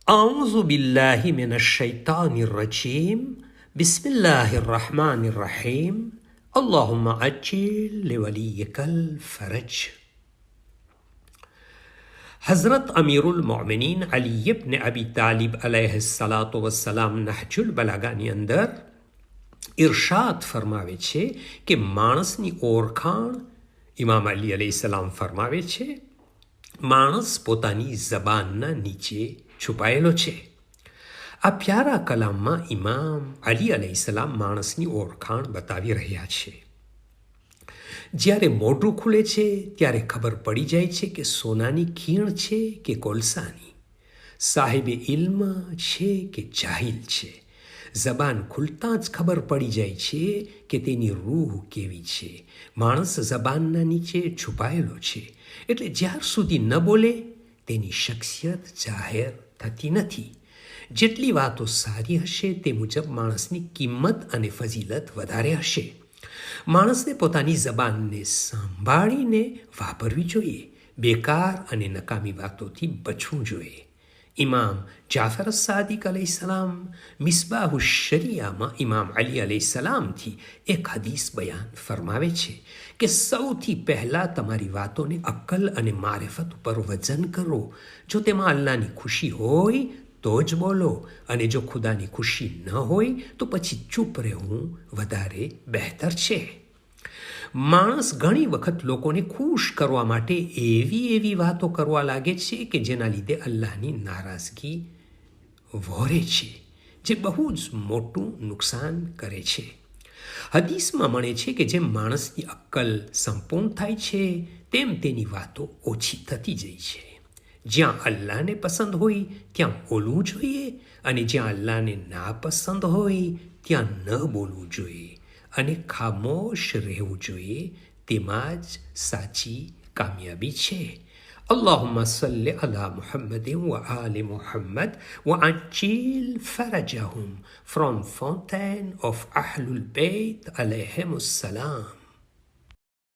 أعوذ بالله من الشيطان الرجيم بسم الله الرحمن الرحيم اللهم عجل لوليك الفرج. हज़रत अमीरुल मोमिनीन अली इब्न अबी तालिब अलैहिस्सलातु वस्सलाम નહજુલ બલાગાની અંદર ઇરશાદ ફરમાવે છે કે માણસની ઓળખાણ ઇમામ અલી અલૈહિસ્સલામ ફરમાવે છે, માણસ પોતાની જબાનના નીચે છુપાયેલો છે. આ પ્યારા કલામમાં ઇમામ અલી અલૈહિસ્સલામ માણસની ઓળખાણ બતાવી રહ્યા છે. જ્યારે મોઢું ખુલે છે ત્યારે ખબર પડી જાય છે કે સોનાની ખીણ છે કે કોલસાની, સાહેબે ઇલ્મ છે કે જાહિલ છે. જબાન ખુલતાં જ ખબર પડી જાય છે કે તેની રૂહ કેવી છે. માણસ જબાનના નીચે છુપાયેલો છે, એટલે જ્યાર સુધી ન બોલે તેની શખ્સિયત જાહેર થતી નથી. જેટલી વાતો સારી હશે તે મુજબ માણસની કિંમત અને ફજીલત વધારે હશે. માણસને પોતાની જબાનને સંભાળીને વાપરવી જોઈએ. બેકાર અને નકામી વાતોથી બચવું જોઈએ. ઇમામ જાફર સાદિક અલૈહિસ્સલામ મિસબાહુ શરિયામાં ઇમામ અલી અલૈહિસ્સલામથી એક હદીસ બયાન ફરમાવે છે કે સૌથી પહેલાં તમારી વાતોને અક્કલ અને મારિફત ઉપર વજન કરો. જો તેમાં અલ્લાહની ખુશી હોય તો જ બોલો, અને જો ખુદાની ખુશી ન હોય તો પછી ચૂપ રહેવું વધારે બહેતર છે. માણસ ઘણી વખત લોકોને ખુશ કરવા માટે એવી વાતો કરવા લાગે છે કે જેના લીધે અલ્લાહની નારાજગી વહોરે છે, જે બહુ જ મોટું નુકસાન કરે છે. હદીસમાં મળે છે કે જેમ માણસની અક્કલ સંપૂર્ણ થાય છે તેમ તેની વાતો ઓછી થતી જાય છે. જ્યાં અલ્લાહને પસંદ હોય ત્યાં બોલવું જોઈએ, અને જ્યાં અલ્લાહને નાપસંદ હોય ત્યાં ન બોલવું જોઈએ અને ખામોશ રહેવું જોઈએ. તેમાં જ સાચી કામયાબી છે. અલ્લાહુમ્મા સલ્લિ અલા મુહમ્મદિન વ આલિ મુહમ્મદ વ અજ્જિલ ફરજહુમ ફ્રોમ ફાઉન્ટેન ઓફ અહલુલ બેત અલૈહિમુસ્સલામ.